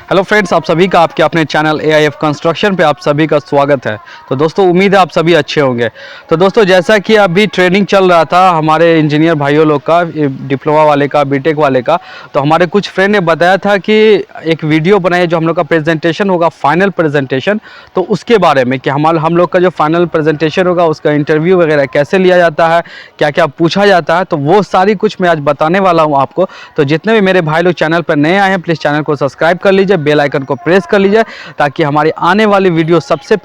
Hello friends, आप सभी का आपके अपने चैनल AIF कंस्ट्रक्शन पे आप सभी का स्वागत है। तो दोस्तों, उम्मीद है आप सभी अच्छे होंगे। तो दोस्तों, जैसा कि अभी ट्रेनिंग चल रहा था हमारे इंजीनियर भाइयों लोग का, डिप्लोमा वाले का, बीटेक वाले का, तो हमारे कुछ फ्रेंड ने बताया था कि एक वीडियो बनाए जो हम लोग का प्रेजेंटेशन होगा, फाइनल प्रेजेंटेशन। तो उसके बारे में कि हम लोग का जो फाइनल प्रेजेंटेशन होगा उसका इंटरव्यू वगैरह कैसे लिया जाता है, क्या क्या पूछा जाता है, तो वो सारी कुछ मैं आज बताने वाला हूँ आपको। तो जितने भी मेरे भाई लोग चैनल पर नए आए हैं, प्लीज़ चैनल को सब्सक्राइब कर लीजिए, बेल आइकन को प्रेस कर लीजिए, ताकि हमारी आने वाली वीडियो सबसे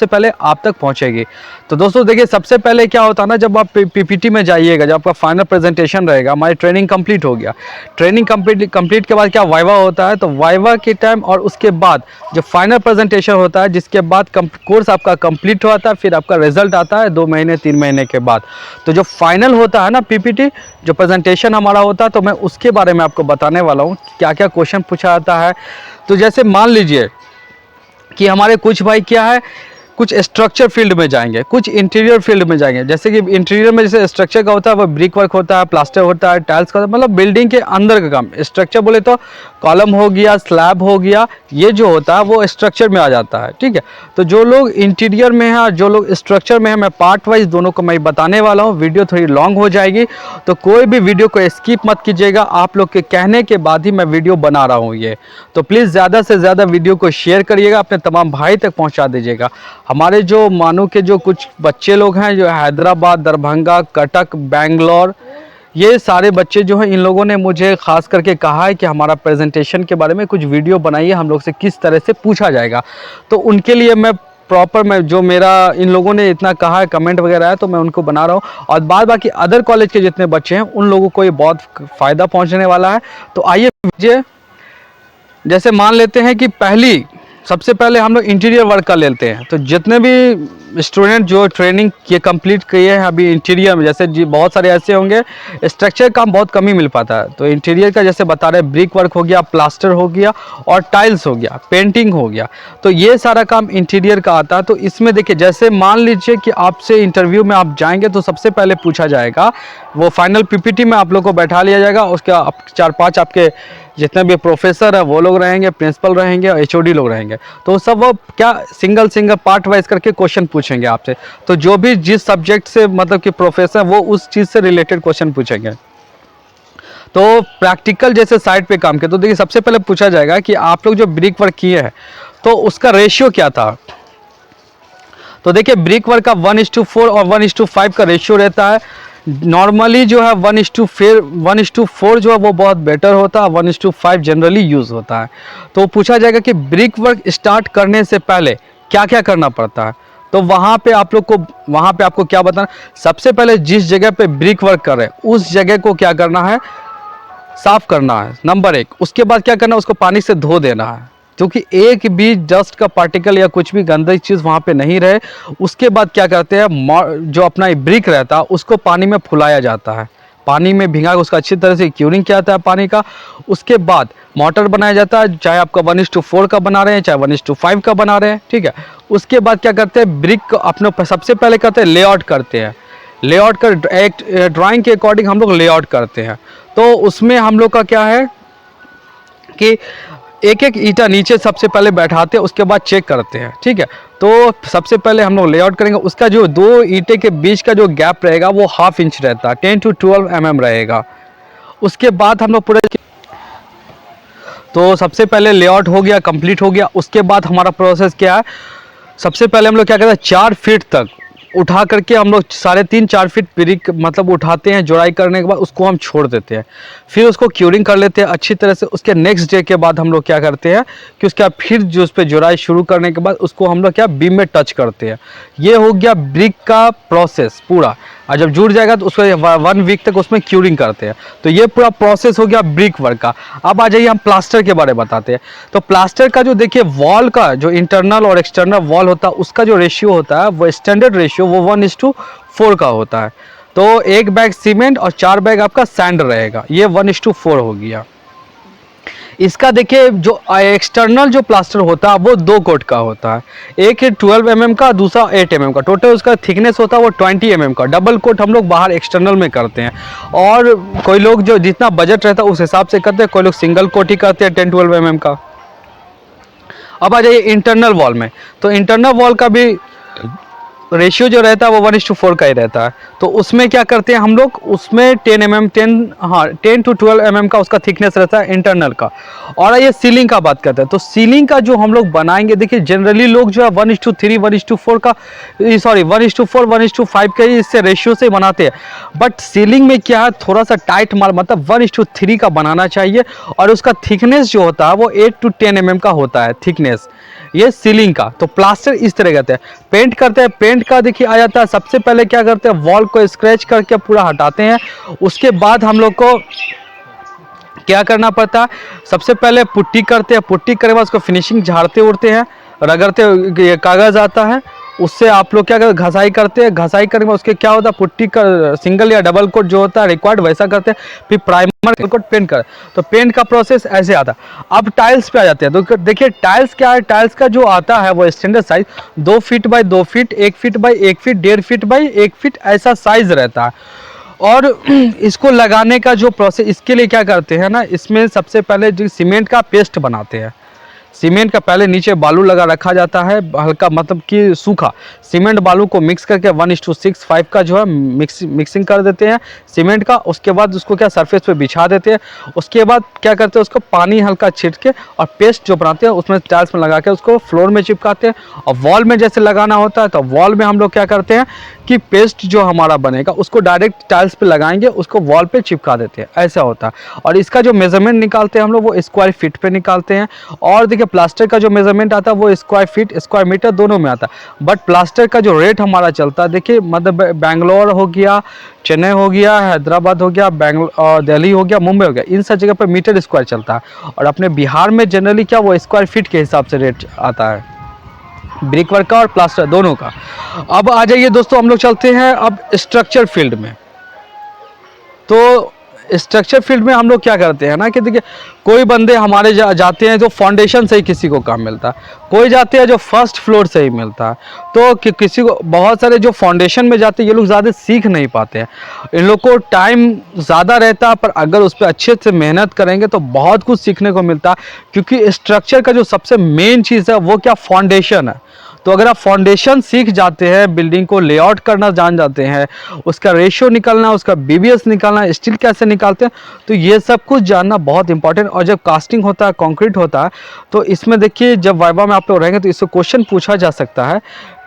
पहले आप तक पहुंचेगी। तो दोस्तों देखिए, सबसे पहले क्या होता है ना, जब आप पीपीटी में जाइएगा, जब आपका फाइनल प्रेजेंटेशन रहेगा, हमारी ट्रेनिंग कंप्लीट हो गया। ट्रेनिंग कंप्लीट के बाद क्या वाइवा होता है, तो वाइवा के टाइम और उसके बाद जो फाइनल प्रेजेंटेशन होता है, जिसके बाद कोर्स आपका कंप्लीट होता है, फिर आपका रिजल्ट आता है 2 महीने 3 महीने के बाद। तो जो फाइनल होता है ना पीपीटी, जो प्रेजेंटेशन हमारा होता है, तो मैं उसके बारे में आपको बताने वाला हूँ क्या क्या क्वेश्चन पूछा जाता है। तो जैसे मान लीजिए कि हमारे कुछ भाई क्या है, कुछ स्ट्रक्चर फील्ड में जाएंगे, कुछ इंटीरियर फील्ड में जाएंगे। जैसे कि इंटीरियर में जैसे स्ट्रक्चर का होता है, वो ब्रिक वर्क होता है, प्लास्टर होता है, टाइल्स का, मतलब बिल्डिंग के अंदर का काम। स्ट्रक्चर बोले तो कॉलम हो गया, स्लैब हो गया, ये जो होता है वो स्ट्रक्चर में आ जाता है। ठीक है, तो जो लोग इंटीरियर में है और जो लोग स्ट्रक्चर में है, मैं पार्ट वाइज दोनों को मैं बताने वाला हूँ। वीडियो थोड़ी लॉन्ग हो जाएगी, तो कोई भी वीडियो को स्किप मत कीजिएगा। आप लोग के कहने के बाद ही मैं वीडियो बना रहा हूँ ये। तो प्लीज़ ज़्यादा से ज़्यादा वीडियो को शेयर करिएगा, अपने तमाम भाई तक पहुँचा दीजिएगा। हमारे जो मानो के जो कुछ बच्चे लोग हैं, जो हैदराबाद, दरभंगा, कटक, बेंगलोर, ये सारे बच्चे जो हैं, इन लोगों ने मुझे खास करके कहा है कि हमारा प्रेजेंटेशन के बारे में कुछ वीडियो बनाइए, हम लोग से किस तरह से पूछा जाएगा। तो उनके लिए मैं जो मेरा इन लोगों ने इतना कहा है, कमेंट वगैरह है, तो मैं उनको बना रहा हूँ। और बाद बाकी अदर कॉलेज के जितने बच्चे हैं, उन लोगों को ये बहुत फ़ायदा पहुँचने वाला है। तो आइए, जैसे मान लेते हैं कि सबसे पहले हम लोग इंटीरियर वर्क का लेते हैं। तो जितने भी स्टूडेंट जो ट्रेनिंग ये कंप्लीट किए हैं अभी इंटीरियर में, जैसे जी बहुत सारे ऐसे होंगे स्ट्रक्चर काम बहुत कम ही मिल पाता है, तो इंटीरियर का जैसे बता रहे, ब्रिक वर्क हो गया, प्लास्टर हो गया और टाइल्स हो गया, पेंटिंग हो गया, तो ये सारा काम इंटीरियर का आता है। तो इसमें देखिए, जैसे मान लीजिए कि आपसे इंटरव्यू में आप जाएंगे, तो सबसे पहले पूछा जाएगा, वो फाइनल पीपीटी में आप लोग को बैठा लिया जाएगा। उसका 4-5 आपके जितने भी प्रोफेसर है वो लोग रहेंगे, प्रिंसिपल रहेंगे और HOD लोग रहेंगे। तो सब वो क्या सिंगल पार्ट वाइज करके क्वेश्चन पूछेंगे आपसे। तो जो भी जिस सब्जेक्ट से मतलब कि प्रोफेसर, वो उस चीज़ से रिलेटेड क्वेश्चन पूछेंगे। तो प्रैक्टिकल जैसे साइड पे काम किया, तो देखिए सबसे पहले पूछा जाएगा कि आप लोग जो ब्रिक वर्क किए हैं, तो उसका रेशियो क्या था। तो देखिए, ब्रिक वर्क का 1:4 और 1:5 का रेशियो रहता है। नॉर्मली जो है 1:4 जो है वो बहुत बेटर होता है, 1:5 जनरली यूज़ होता है। तो पूछा जाएगा कि ब्रिक वर्क स्टार्ट करने से पहले क्या क्या करना पड़ता है। तो वहाँ पे आपको क्या बताना, सबसे पहले जिस जगह पे ब्रिक वर्क कर रहे हैं उस जगह को क्या करना है, साफ करना है, नंबर 1। उसके बाद क्या करना है, उसको पानी से धो देना है, क्योंकि एक भी डस्ट का पार्टिकल या कुछ भी गंदी चीज़ वहाँ पे नहीं रहे। उसके बाद क्या करते हैं, जो अपना ब्रिक रहता है उसको पानी में फुलाया जाता है, पानी में भिंगा के उसका अच्छी तरह से क्यूरिंग किया जाता है पानी का। उसके बाद मोटर बनाया जाता है, चाहे आपका 1:4 का बना रहे हैं, चाहे 1:5 का बना रहे हैं। ठीक है, उसके बाद क्या करते हैं, ब्रिक को अपने सबसे पहले करते हैं लेआउट करते हैं। लेआउट कर एक ड्राइंग के अकॉर्डिंग हम लोग लेआउट करते हैं। तो उसमें हम लोग का क्या है कि एक एक ईंटा नीचे सबसे पहले बैठाते हैं, उसके बाद चेक करते हैं। ठीक है, तो सबसे पहले हम लोग लेआउट करेंगे। उसका जो 2 ईंटे के बीच का जो गैप रहेगा वो 1/2 इंच रहता है, 10 to 12 mm रहेगा। उसके बाद हम लोग पूरे, तो सबसे पहले लेआउट हो गया, कंप्लीट हो गया। उसके बाद हमारा प्रोसेस क्या है, सबसे पहले हम लोग क्या करते हैं, 4 फीट तक उठा करके हम लोग 3.5-4 फीट ब्रिक मतलब उठाते हैं। जोड़ाई करने के बाद उसको हम छोड़ देते हैं, फिर उसको क्यूरिंग कर लेते हैं अच्छी तरह से। उसके नेक्स्ट डे के बाद हम लोग क्या करते हैं कि उसका फिर जो उस पर जोड़ाई शुरू करने के बाद उसको हम लोग क्या बीम में टच करते हैं। ये हो गया ब्रिक का प्रोसेस पूरा। और जब जुड़ जाएगा तो उसको 1 वीक तक उसमें क्यूरिंग करते हैं। तो ये पूरा प्रोसेस हो गया ब्रिक वर्क का। अब आ जाइए, हम प्लास्टर के बारे में बताते हैं। तो प्लास्टर का जो देखिए वॉल का जो इंटरनल और एक्सटर्नल वॉल होता है, उसका जो रेशियो होता है वो स्टैंडर्ड रेशियो वो 1:4 का होता है। तो 1 बैग सीमेंट और 4 बैग आपका सैंड रहेगा, ये 1:4 हो गया। इसका देखिए जो एक्सटर्नल जो प्लास्टर होता है वो 2 कोट का होता है, एक है 12 mm का, दूसरा 8 mm का। टोटल उसका थिकनेस होता है वो 20 mm का। डबल कोट हम लोग बाहर एक्सटर्नल में करते हैं, और कोई लोग जो जितना बजट रहता है उस हिसाब से करते हैं। कोई लोग सिंगल कोट ही करते हैं 10-12 mm का। अब आ जाइए इंटरनल वॉल में। तो इंटरनल वॉल का भी रेशियो जो रहता है वो 1:4 का ही रहता है। तो उसमें क्या करते हैं हम लोग, उसमें 10 mm 10 to 12 mm का उसका थिकनेस रहता है इंटरनल का। और ये सीलिंग का बात करते हैं, तो सीलिंग का जो हम लोग बनाएंगे, देखिए जनरली लोग जो है 1:3 1:4 का, सॉरी 1:4 1:5 का ही इससे रेशियो से बनाते हैं। बट सीलिंग में क्या है, थोड़ा सा टाइट माल, मतलब 1:3 का बनाना चाहिए। और उसका थिकनेस जो होता है वो 8 to 10 mm का होता है थिकनेस, ये सीलिंग का। तो प्लास्टर इस तरह करते हैं। पेंट करते हैं, पेंट का देखिए आ जाता है, सबसे पहले क्या करते हैं, वॉल को स्क्रैच करके पूरा हटाते हैं। उसके बाद हम लोग को क्या करना पड़ता है, सबसे पहले पुट्टी करते हैं। पुट्टी करने के बाद उसको फिनिशिंग झाड़ते उड़ते हैं, रगड़ते, ये कागज़ आता है उससे आप लोग क्या करते हैं, घसाई करते हैं। घसाई करने में उसके क्या होता है, पुट्टी का सिंगल या डबल कोट जो होता है रिक्वायर्ड वैसा करते हैं। फिर प्राइमर कोट पेंट कर, तो पेंट का प्रोसेस ऐसे आता है। अब टाइल्स पे आ जाते हैं। तो देखिए टाइल्स क्या है, टाइल्स का जो आता है वो standard size 2 feet by 2 feet, 1 feet by 1 feet, 1.5 feet by 1 feet, ऐसा साइज रहता है। और इसको लगाने का जो प्रोसेस, इसके लिए क्या करते हैं ना, इसमें सबसे पहले जो सीमेंट का पेस्ट बनाते हैं। सीमेंट का पहले नीचे बालू लगा रखा जाता है, हल्का मतलब कि सूखा सीमेंट बालू को मिक्स करके 1:6:5 का जो है मिक्सिंग कर देते हैं सीमेंट का। उसके बाद उसको क्या सरफेस पे बिछा देते हैं। उसके बाद क्या करते हैं, उसको पानी हल्का छिट के और पेस्ट जो बनाते हैं उसमें टाइल्स में लगा के उसको फ्लोर में चिपकाते हैं। और वॉल में जैसे लगाना होता है तो वॉल में हम लोग क्या करते हैं कि पेस्ट जो हमारा बनेगा उसको डायरेक्ट टाइल्स पे लगाएंगे, उसको वॉल पे चिपका देते हैं, ऐसा होता है। और इसका जो मेजरमेंट निकालते हैं हम लोग वो स्क्वायर फीट पे निकालते हैं। और देखिए प्लास्टर का जो मेजरमेंट आता है वो स्क्वायर फीट स्क्वायर मीटर दोनों में आता है। बट प्लास्टर का जो रेट हमारा चलता है, देखिए मतलब बेंगलोर हो गया, चेन्नई हो गया, हैदराबाद हो गया, दिल्ली हो गया, मुंबई हो गया, इन सब जगह पर मीटर स्क्वायर चलता है। और अपने बिहार में जनरली क्या वो स्क्वायर फीट के हिसाब से रेट आता है, ब्रिक वर्क का और प्लास्टर दोनों का। अब आ जाइए दोस्तों, हम लोग चलते हैं अब स्ट्रक्चर फील्ड में। तो स्ट्रक्चर फील्ड में हम लोग क्या करते हैं ना कि देखिए कोई बंदे हमारे जाते हैं जो फाउंडेशन से ही किसी को काम मिलता है, कोई जाते हैं जो फर्स्ट फ्लोर से ही मिलता है। तो किसी को, बहुत सारे जो फाउंडेशन में जाते हैं ये लोग ज़्यादा सीख नहीं पाते हैं, इन लोग को टाइम ज़्यादा रहता है, पर अगर उस पर अच्छे से मेहनत करेंगे तो बहुत कुछ सीखने को मिलता है। क्योंकि स्ट्रक्चर का जो सबसे मेन चीज़ है वो क्या, फाउंडेशन है। तो अगर आप फाउंडेशन सीख जाते हैं, बिल्डिंग को लेआउट करना जान जाते हैं, उसका रेशियो निकालना, उसका बीबीएस निकालना, स्टील कैसे निकालते हैं, तो ये सब कुछ जानना बहुत इंपॉर्टेंट। और जब कास्टिंग होता है, कंक्रीट होता है, तो इसमें देखिए जब वाइवा में आप लोग रहेंगे तो इससे क्वेश्चन पूछा जा सकता है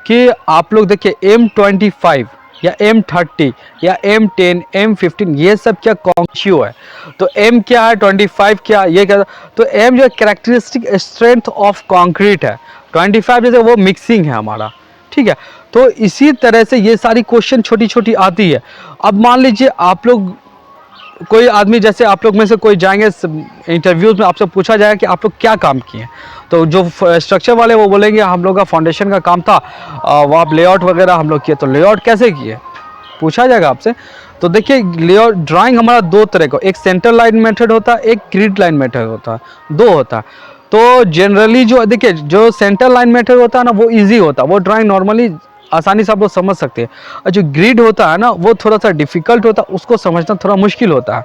कि आप लोग देखिए M25 या M30 या M10 M15 ये सब क्या कॉन्शियो है। तो M क्या है, 25 क्या, ये क्या। तो M जो कैरेक्टरिस्टिक स्ट्रेंथ ऑफ कंक्रीट है, 25 जैसे वो मिक्सिंग है हमारा, ठीक है। तो इसी तरह से ये सारी क्वेश्चन छोटी छोटी आती है। अब मान लीजिए आप लोग, कोई आदमी, जैसे आप लोग में से कोई जाएंगे इंटरव्यूज में, आपसे पूछा जाएगा कि आप लोग क्या काम किए, तो जो स्ट्रक्चर वाले वो बोलेंगे हम लोग का फाउंडेशन का काम था, वो आप लेआउट वगैरह हम लोग किए। तो लेआउट कैसे किए पूछा जाएगा आपसे। तो देखिए लेआउट ड्राइंग हमारा दो तरह का, एक सेंटर लाइन मेथड होता है, एक ग्रिड लाइन मेथड होता है, दो होता है। तो जनरली जो देखिए जो सेंटर लाइन मेथड होता है ना वो इजी होता है, वो ड्राइंग नॉर्मली आसानी से आप लोग समझ सकते हैं। और जो ग्रिड होता है ना वो थोड़ा सा डिफिकल्ट होता है, उसको समझना थोड़ा मुश्किल होता है।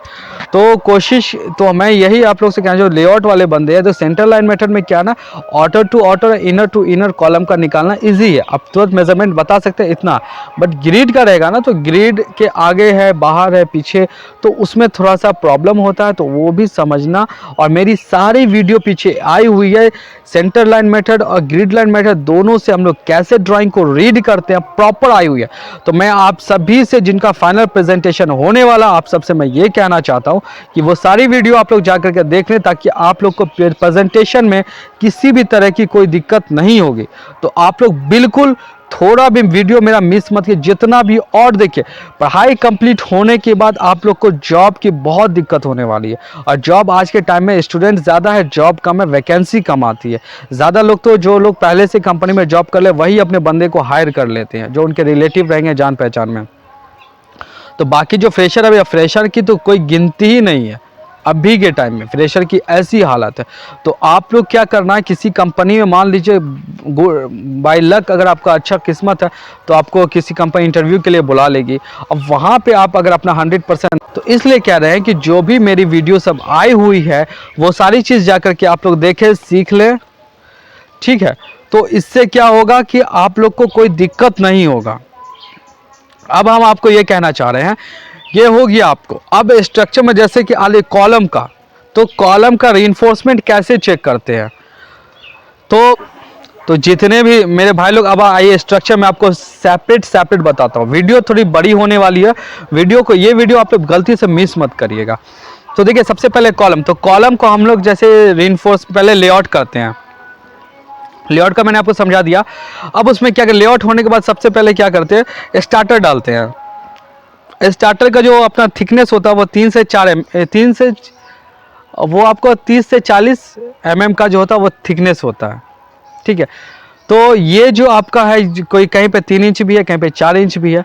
तो कोशिश तो मैं यही आप लोग से कहना, जो लेआउट वाले बंदे हैं, तो सेंटर लाइन मेथड में क्या ना, outer to outer, inner to inner column का निकालना इजी है, आप तुरंत मेजरमेंट बता सकते हैं इतना। बट ग्रिड का रहेगा ना, तो ग्रिड के आगे है, बाहर है, पीछे, तो उसमें थोड़ा सा प्रॉब्लम होता है, तो वो भी समझना। और मेरी सारी वीडियो पीछे आई हुई है, सेंटर लाइन मेथड और ग्रिड लाइन मेथड दोनों से हम लोग कैसे ड्राइंग को रीड करते हैं प्रॉपर आई हुई है। तो मैं आप सभी से, जिनका फाइनल प्रेजेंटेशन होने वाला, आप सबसे मैं ये कहना चाहता हूं कि वो सारी वीडियो आप लोग जाकर के देख लें, ताकि आप लोग को प्रेजेंटेशन में किसी भी तरह की कोई दिक्कत नहीं होगी। तो आप लोग बिल्कुल थोड़ा भी वीडियो मेरा मिस मत कीजिए, जितना भी। और देखिए पढ़ाई कंप्लीट होने के बाद आप लोग को जॉब की बहुत दिक्कत होने वाली है। और जॉब आज के टाइम में स्टूडेंट ज़्यादा है, जॉब कम है, वैकेंसी कम आती है। ज़्यादा लोग तो, जो लोग पहले से कंपनी में जॉब कर ले वही अपने बंदे को हायर कर लेते हैं, जो उनके रिलेटिव रहेंगे जान पहचान में। तो बाकी जो फ्रेशर है, फ्रेशर की तो कोई गिनती ही नहीं है। अभी के टाइम में फ्रेशर की ऐसी हालत है। तो आप लोग क्या करना है, किसी कंपनी में मान लीजिए बाय लक अगर आपका अच्छा किस्मत है तो आपको किसी कंपनी इंटरव्यू के लिए बुला लेगी। अब वहाँ पे आप अगर अपना 100%, तो इसलिए कह रहे हैं कि जो भी मेरी वीडियो सब आई हुई है वो सारी चीज़ जाकर के आप लोग देखें, सीख लें, ठीक है। तो इससे क्या होगा कि आप लोग को कोई दिक्कत नहीं होगा। अब हम आपको ये कहना चाह रहे हैं, ये हो गया आपको। अब स्ट्रक्चर में जैसे कि आले कॉलम का, तो कॉलम का रीइंफोर्समेंट कैसे चेक करते हैं, तो जितने भी मेरे भाई लोग, अब आइए स्ट्रक्चर में आपको सेपरेट बताता हूँ। वीडियो थोड़ी बड़ी होने वाली है, ये वीडियो आप लोग गलती से मिस मत करिएगा। तो देखिए सबसे पहले कॉलम, तो कॉलम को हम लोग जैसे रीइंफोर्स पहले लेआउट करते हैं। लेआउट का मैंने आपको समझा दिया। अब उसमें क्या, लेआउट होने के बाद सबसे पहले क्या करते हैं, स्टार्टर डालते हैं। स्टार्टर का जो अपना थिकनेस होता है वो 3 से 4 वो आपको 30 से 40 mm का जो होता है वो थिकनेस होता है, ठीक है। तो ये जो आपका है, कोई कहीं पे 3 इंच भी है, कहीं पे 4 इंच भी है।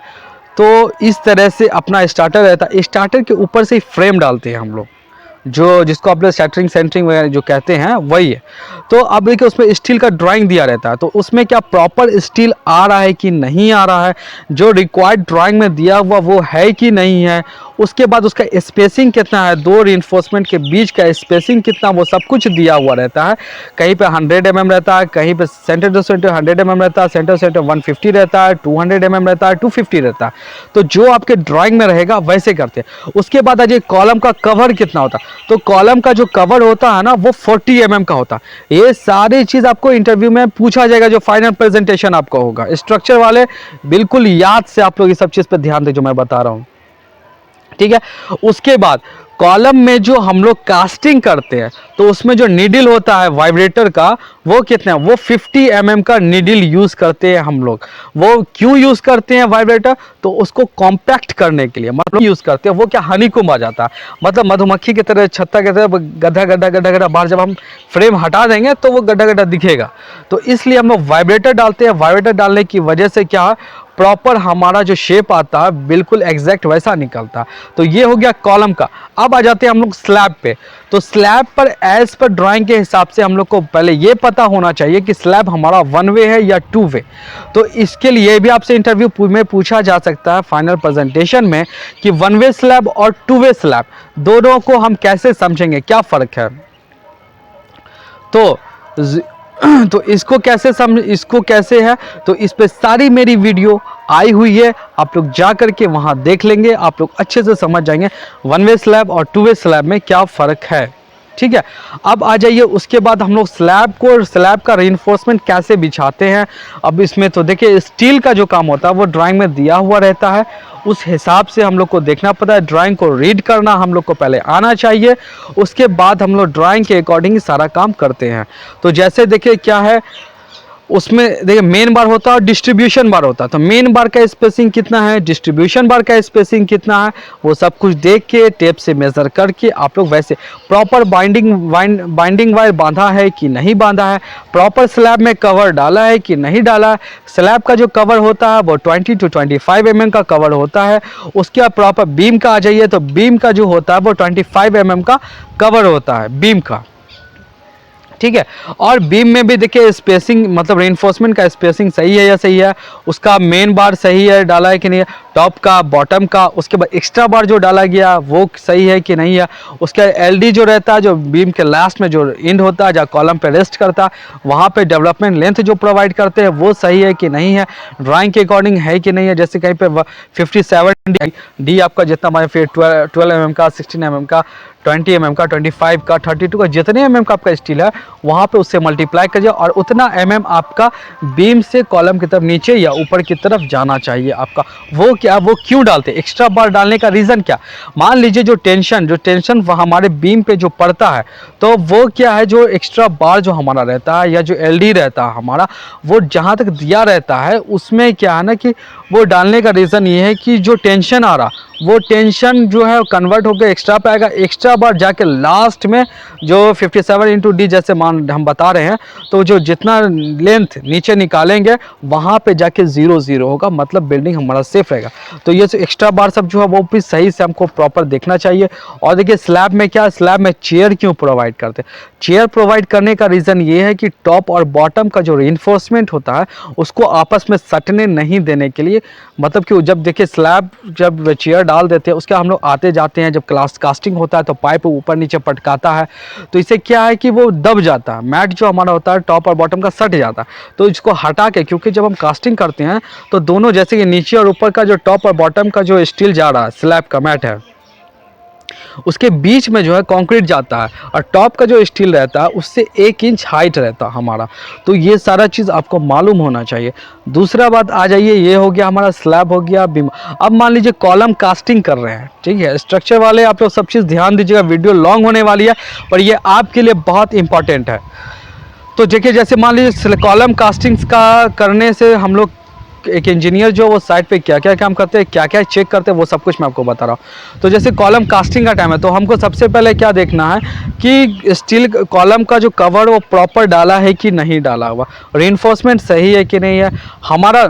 तो इस तरह से अपना स्टार्टर रहता है। स्टार्टर के ऊपर से ही फ्रेम डालते हैं हम लोग, जो जिसको आप लोग शटरिंग सेंटरिंग वगैरह जो कहते हैं वही है। तो अब देखिए उसमें स्टील का ड्राइंग दिया रहता है, तो उसमें क्या प्रॉपर स्टील आ रहा है कि नहीं आ रहा है, जो रिक्वायर्ड ड्राइंग में दिया हुआ वो है कि नहीं है। उसके बाद उसका स्पेसिंग कितना है, दो रीइंफोर्समेंट के बीच का स्पेसिंग कितना, वो सब कुछ दिया हुआ रहता है। कहीं पे 100 mm रहता है, कहीं पे सेंटर टू सेंटर 100 mm रहता है, सेंटर सेंटर 150 रहता है, 200 mm रहता है, 250 रहता है। तो जो आपके ड्राइंग में रहेगा वैसे करते हैं। उसके बाद आ जाइए कॉलम का कवर कितना होता है, तो कॉलम का जो कवर होता है ना वो 40 mm का होता है। ये सारी चीज़ आपको इंटरव्यू में पूछा जाएगा, जो फाइनल प्रेजेंटेशन आपका होगा। स्ट्रक्चर वाले बिल्कुल याद से आप लोग ये सब चीज़ पे ध्यान दें जो मैं बता रहा हूँ, ठीक है। उसके बाद कॉलम में जो हम लोग कास्टिंग करते हैं, तो उसमें जो नीडल होता है वाइब्रेटर का, वो कितना है, वो 50 mm का नीडल यूज करते हैं हम लोग। वो क्यों यूज करते हैं वाइब्रेटर, तो उसको कॉम्पैक्ट करने के लिए मतलब यूज करते हैं। वो क्या हनीकॉम्ब आ जाता है, मतलब मधुमक्खी की तरह, छत्ता की तरह गड्ढा गड्ढा गड्ढा गड्ढा बाहर जब हम फ्रेम हटा देंगे तो वो गड्ढा गड्ढा दिखेगा। तो इसलिए हम लोग वाइब्रेटर डालते हैं। वाइब्रेटर डालने की वजह से क्या है, प्रॉपर हमारा जो शेप आता है बिल्कुल एग्जैक्ट वैसा निकलता है। तो ये हो गया कॉलम का। अब आ जाते हैं हम लोग स्लैब पे। तो स्लैब पर एज पर ड्राइंग के हिसाब से हम लोग को पहले ये पता होना चाहिए कि स्लैब हमारा 1 वे है या 2 वे। तो इसके लिए भी आपसे इंटरव्यू में पूछा जा सकता है फाइनल प्रेजेंटेशन में कि 1 वे स्लैब और 2 वे स्लैब दोनों को हम कैसे समझेंगे, क्या फर्क है। तो इसको कैसे है, तो इस पे सारी मेरी वीडियो आई हुई है। आप लोग जा करके वहां देख लेंगे, आप लोग अच्छे से समझ जाएंगे 1 वे स्लैब और 2 वे स्लैब में क्या फ़र्क है, ठीक है। अब आ जाइए उसके बाद हम लोग स्लैब का रीइंफोर्समेंट कैसे बिछाते हैं। अब इसमें तो देखिए स्टील का जो काम होता है वो ड्राइंग में दिया हुआ रहता है, उस हिसाब से हम लोग को देखना पड़ता है। ड्राइंग को रीड करना हम लोग को पहले आना चाहिए, उसके बाद हम लोग ड्राइंग के अकॉर्डिंग सारा काम करते हैं। तो जैसे देखिए क्या है, उसमें देखिए मेन बार होता है और डिस्ट्रीब्यूशन बार होता है। तो मेन बार का स्पेसिंग कितना है, डिस्ट्रीब्यूशन बार का स्पेसिंग कितना है, वो सब कुछ देख के टेप से मेज़र करके आप लोग वैसे प्रॉपर बाइंडिंग वायर बांधा है कि नहीं बांधा है, प्रॉपर स्लैब में कवर डाला है कि नहीं डाला है। स्लैब का जो कवर होता है वो 20 to 25 mm का कवर होता है। उसके बाद प्रॉपर बीम का आ जाइए, तो बीम का जो होता है वो 25 mm का कवर होता है बीम का, ठीक है। और बीम में भी देखिए स्पेसिंग, मतलब रेनफोर्समेंट का स्पेसिंग सही है या सही है, उसका मेन बार सही है डाला है कि नहीं है, टॉप का बॉटम का, उसके बाद एक्स्ट्रा बार जो डाला गया वो सही है कि नहीं है। उसके एलडी जो रहता है, जो बीम के लास्ट में जो एंड होता है जहाँ कॉलम पे रेस्ट करता है, वहाँ पे डेवलपमेंट लेंथ जो प्रोवाइड करते हैं वो सही है कि नहीं है, ड्राइंग के अकॉर्डिंग है कि नहीं है। जैसे कहीं पे 57 डी आपका जितना हमारे फिर 12 mm का, 16 mm का, 20 mm का, 25 का, 32 का, जितने mm का आपका स्टील है वहाँ पे उससे मल्टीप्लाई करिए और उतना mm आपका बीम से कॉलम की तरफ नीचे या ऊपर की तरफ जाना चाहिए आपका। वो क्या, वो क्यों डालते हैं, एक्स्ट्रा बार डालने का रीज़न क्या, मान लीजिए जो टेंशन हमारे बीम पे जो पड़ता है, तो वो क्या है, जो एक्स्ट्रा बार जो हमारा रहता है या जो एलडी रहता है हमारा, वो जहाँ तक दिया रहता है उसमें क्या है ना कि वो डालने का रीज़न ये है कि जो टेंशन आ रहा, वो टेंशन जो है कन्वर्ट होकर एक्स्ट्रा पे आएगा। एक्स्ट्रा बार जाके लास्ट में जो 57 इंटू डी जैसे मान हम बता रहे हैं, तो जो जितना लेंथ नीचे निकालेंगे वहाँ पे जाके 0 होगा, मतलब बिल्डिंग हमारा सेफ रहेगा। तो ये जो एक्स्ट्रा बार सब जो है वो भी सही से हमको प्रॉपर देखना चाहिए। और देखिए स्लैब में क्या, स्लैब में चेयर क्यों प्रोवाइड करते हैं, चेयर प्रोवाइड करने का रीज़न ये है कि टॉप और बॉटम का जो रीइंफोर्समेंट होता है उसको आपस में सटने नहीं देने के लिए। मतलब कि जब देखिए स्लैब जब चेयर वाइब्रेटर डाल देते हैं, उसके हम लोग आते जाते हैं, जब कास्टिंग होता है तो पाइप ऊपर नीचे पटकाता है, तो इससे क्या है कि वो दब जाता है, मैट जो हमारा होता है टॉप और बॉटम का सट जाता है। तो इसको हटा के, क्योंकि जब हम कास्टिंग करते हैं तो दोनों, जैसे कि नीचे और ऊपर का जो टॉप और बॉटम का जो स्टील जा रहा है, स्लैब का मैट है, उसके बीच में जो है कंक्रीट जाता है, और टॉप का जो स्टील रहता है उससे 1 इंच हाइट रहता है हमारा। तो ये सारा चीज़ आपको मालूम होना चाहिए। दूसरा बात आ जाइए, ये हो गया हमारा स्लैब, हो गया बीम। अब मान लीजिए कॉलम कास्टिंग कर रहे हैं, ठीक है, स्ट्रक्चर वाले आप लोग सब चीज़ ध्यान दीजिएगा, वीडियो लॉन्ग होने वाली है पर ये आपके लिए बहुत इंपॉर्टेंट है। तो देखिए, जैसे मान लीजिए कॉलम कास्टिंग का करने से हम लोग, एक इंजीनियर जो वो साइट पे क्या क्या काम करते हैं, क्या क्या चेक करते हैं, वो सब कुछ मैं आपको बता रहा हूँ। तो जैसे कॉलम कास्टिंग का टाइम है, तो हमको सबसे पहले क्या देखना है कि स्टील कॉलम का जो कवर वो प्रॉपर डाला है कि नहीं डाला हुआ, रीइंफोर्समेंट सही है कि नहीं है, हमारा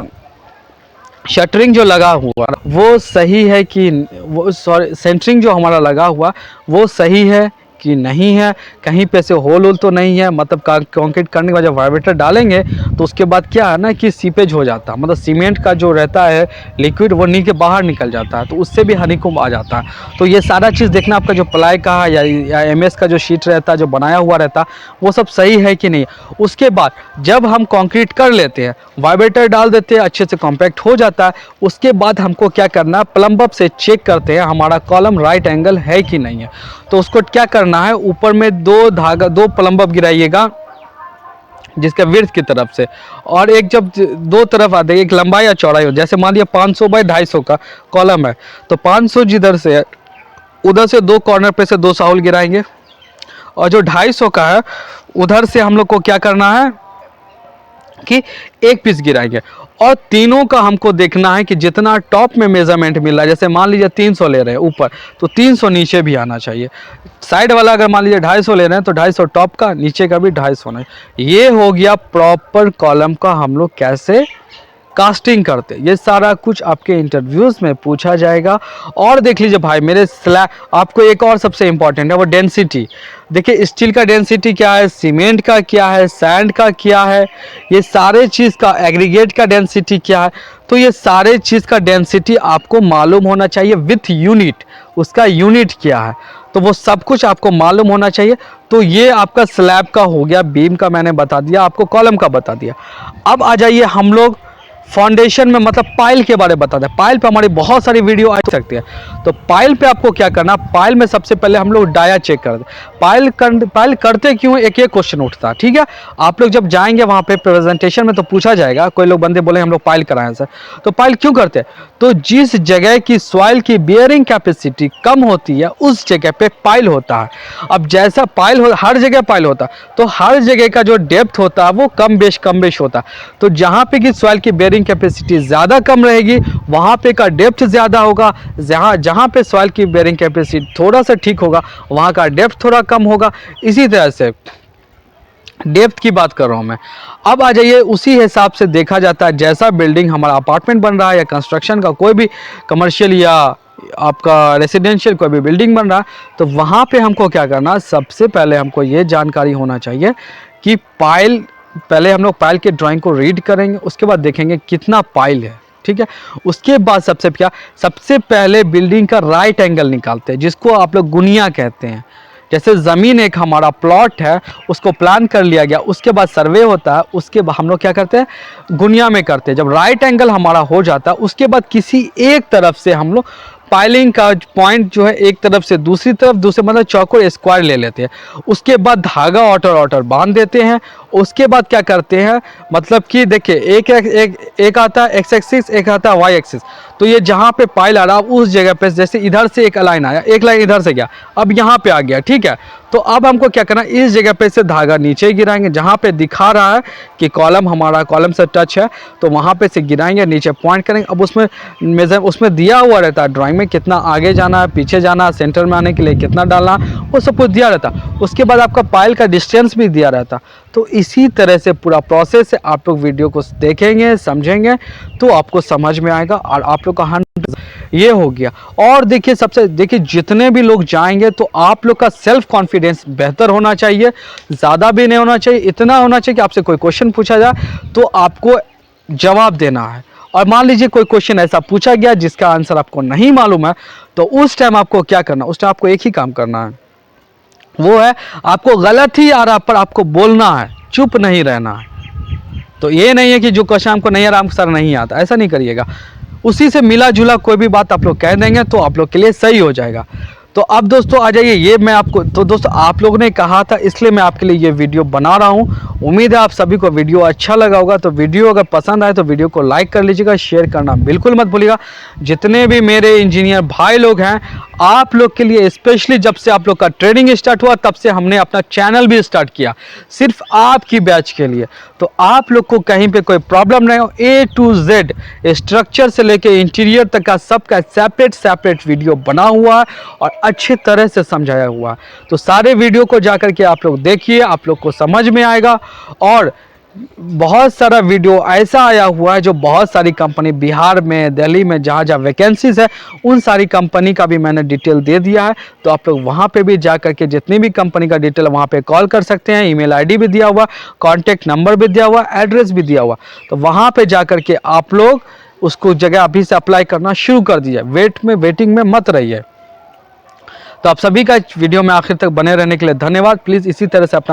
शटरिंग जो लगा हुआ वो सही है कि वो, सॉरी, सेंटरिंग जो हमारा लगा हुआ वो सही है कि नहीं है, कहीं पे से होल तो नहीं है। मतलब कंक्रीट करने के बाद जब वाइब्रेटर डालेंगे तो उसके बाद क्या है ना कि सीपेज हो जाता है, मतलब सीमेंट का जो रहता है लिक्विड वो नीचे बाहर निकल जाता है, तो उससे भी हनीकॉम्ब आ जाता है। तो ये सारा चीज़ देखना, आपका जो प्लाई का या एमएस का जो शीट रहता है, जो बनाया हुआ रहता है, वो सब सही है कि नहीं। उसके बाद जब हम कंक्रीट कर लेते हैं, वाइब्रेटर डाल देते हैं, अच्छे से कॉम्पैक्ट हो जाता है, उसके बाद हमको क्या करना है, प्लम्ब से चेक करते हैं हमारा कॉलम राइट एंगल है कि नहीं है। तो उसको क्या करना है, ऊपर में 2 प्लम्ब गिराइएगा जिसका विड्थ की तरफ से, और एक जब 2 तरफ आते हैं, एक लंबाई या चौड़ाई हो, जैसे मान लिया 500 बाई 250 का कॉलम है, तो 500 जिधर से है उधर से 2 कॉर्नर पे से 2 साउल गिराएंगे, और जो 250 का है उधर से हम लोग को क्या करना है कि 1 पीस गिराएंगे। और तीनों का हमको देखना है कि जितना टॉप में मेजरमेंट मिल रहा है, जैसे मान लीजिए 300 ले रहे हैं ऊपर, तो 300 नीचे भी आना चाहिए। साइड वाला अगर मान लीजिए 250 ले रहे हैं तो 250 टॉप का, नीचे का भी 250 होना है। ये हो गया प्रॉपर कॉलम का हम लोग कैसे कास्टिंग करते, ये सारा कुछ आपके इंटरव्यूज में पूछा जाएगा। और देख लीजिए भाई मेरे स्लैब, आपको एक और सबसे इंपॉर्टेंट है वो डेंसिटी। देखिए स्टील का डेंसिटी क्या है, सीमेंट का क्या है, सैंड का क्या है, ये सारे चीज़ का, एग्रीगेट का डेंसिटी क्या है, तो ये सारे चीज़ का डेंसिटी आपको मालूम होना चाहिए विथ यूनिट, उसका यूनिट क्या है, तो वो सब कुछ आपको मालूम होना चाहिए। तो ये आपका स्लैब का हो गया, बीम का मैंने बता दिया, आपको कॉलम का बता दिया। अब आ जाइए हम लोग फाउंडेशन में, मतलब पाइल के बारे में बता दें। पाइल पे हमारी बहुत सारी वीडियो आ सकती है, तो पाइल पे आपको क्या करना, पाइल में सबसे पहले हम लोग डाया चेक कर दे। पाइल करते क्यों, एक क्वेश्चन उठता है, ठीक है। आप लोग जब जाएंगे वहाँ पे प्रेजेंटेशन में तो पूछा जाएगा, कोई लोग बंदे बोले हम लोग पाइल कराएं सर, तो पाइल क्यों करते हैं, तो जिस जगह की सॉइल की बियरिंग कैपेसिटी कम होती है उस जगह पे पाइल होता है। अब जैसा पाइल हो, हर जगह पाइल होता है, तो हर जगह का जो डेप्थ होता है वो कम बेश होता है। तो जहाँ पे की सॉइल की बियरिंग कैपेसिटी ज़्यादा कम रहेगी वहाँ पे का डेप्थ ज़्यादा होगा, जहाँ पे सॉइल की बेयरिंग कैपेसिटी थोड़ा सा ठीक होगा वहाँ का डेप्थ थोड़ा कम होगा। इसी तरह से डेप्थ की बात कर रहा हूँ मैं। अब आ जाइए, उसी हिसाब से देखा जाता है, जैसा बिल्डिंग हमारा अपार्टमेंट बन रहा है या कंस्ट्रक्शन का कोई भी कमर्शियल या आपका रेसिडेंशियल कोई भी बिल्डिंग बन रहा है, तो वहाँ पे हमको क्या करना, सबसे पहले हमको ये जानकारी होना चाहिए कि पाइल, पहले हम लोग पाइल के ड्राइंग को रीड करेंगे, उसके बाद देखेंगे कितना पाइल है, ठीक है। उसके बाद सबसे पहले बिल्डिंग का राइट एंगल निकालते हैं, जिसको आप लोग गुनिया कहते हैं। जैसे ज़मीन एक हमारा प्लॉट है, उसको प्लान कर लिया गया, उसके बाद सर्वे होता है, उसके बाद हम लोग क्या करते हैं, गुनिया में करते हैं। जब राइट एंगल हमारा हो जाता है उसके बाद किसी एक तरफ से हम लोग पाइलिंग का पॉइंट जो है, एक तरफ से दूसरी तरफ, दूसरे मतलब चौकोर स्क्वायर ले लेते हैं। उसके बाद धागा ऑटर बांध देते हैं। उसके बाद क्या करते हैं, मतलब कि देखिए एक आता है एक्स एक्सिस, एक आता है वाई एक्सिस। तो ये जहाँ पे पाइल आ रहा है उस जगह पे, जैसे इधर से एक लाइन आया, एक लाइन इधर से गया, अब यहाँ पे आ गया, ठीक है। तो अब हमको क्या करना, इस जगह पे से धागा नीचे गिराएंगे, जहाँ पे दिखा रहा है कि कॉलम हमारा कॉलम से टच है, तो वहाँ पे से गिराएंगे, नीचे पॉइंट करेंगे। अब उसमें दिया हुआ रहता है ड्राइंग में, कितना आगे जाना है, पीछे जाना है, सेंटर में आने के लिए कितना डालना, वो सब कुछ दिया रहता। उसके बाद आपका पाइल का डिस्टेंस भी दिया रहता। तो इसी तरह से पूरा प्रोसेस है, आप लोग वीडियो को देखेंगे, समझेंगे तो आपको समझ में आएगा, और आप लोग का 100 ये हो गया। और देखिए जितने भी लोग जाएंगे तो आप लोग का सेल्फ कॉन्फिडेंस बेहतर होना चाहिए, ज़्यादा भी नहीं होना चाहिए, इतना होना चाहिए कि आपसे कोई क्वेश्चन पूछा जाए तो आपको जवाब देना है। और मान लीजिए कोई क्वेश्चन ऐसा पूछा गया जिसका आंसर आपको नहीं मालूम है, तो उस टाइम आपको क्या करना, उस टाइम आपको एक ही काम करना है, वो है आपको गलत ही आ रहा पर आपको बोलना है, चुप नहीं रहना है। तो ये नहीं है कि जो क्वेश्चन आपको नहीं आ रहा, हमको सर नहीं आता, ऐसा नहीं करिएगा। उसी से मिला जुला कोई भी बात आप लोग कह देंगे तो आप लोग के लिए सही हो जाएगा। तो अब दोस्तों आ जाइए, ये मैं आपको, तो दोस्तों आप लोगों ने कहा था इसलिए मैं आपके लिए ये वीडियो बना रहा हूँ। उम्मीद है आप सभी को वीडियो अच्छा लगा होगा। तो वीडियो अगर पसंद आए तो वीडियो को लाइक कर लीजिएगा, शेयर करना बिल्कुल मत भूलिएगा। जितने भी मेरे इंजीनियर भाई लोग हैं, आप लोग के लिए स्पेशली जब से आप लोग का ट्रेनिंग स्टार्ट हुआ तब से हमने अपना चैनल भी स्टार्ट किया, सिर्फ आपकी बैच के लिए। तो आप लोग को कहीं पे कोई प्रॉब्लम नहीं हो, A to Z स्ट्रक्चर से लेके इंटीरियर तक का सबका सेपरेट वीडियो बना हुआ है और अच्छी तरह से समझाया हुआ है। तो सारे वीडियो को जाकर के आप लोग देखिए, आप लोग को समझ में आएगा। और बहुत सारा वीडियो ऐसा आया हुआ है जो बहुत सारी कंपनी बिहार में, दिल्ली में, जहाँ जहाँ वैकेंसीज है उन सारी कंपनी का भी मैंने डिटेल दे दिया है। तो आप लोग वहाँ पे भी जा करके जितनी भी कंपनी का डिटेल वहाँ पे कॉल कर सकते हैं। ईमेल आईडी भी दिया हुआ, कॉन्टैक्ट नंबर भी दिया हुआ, एड्रेस भी दिया हुआ। तो वहाँ पे जा करके आप लोग उसको जगह अभी से अप्लाई करना शुरू कर दीजिए, वेटिंग में मत रहिए। तो आप सभी का वीडियो में आखिर तक बने रहने के लिए धन्यवाद। प्लीज़ इसी तरह से अपना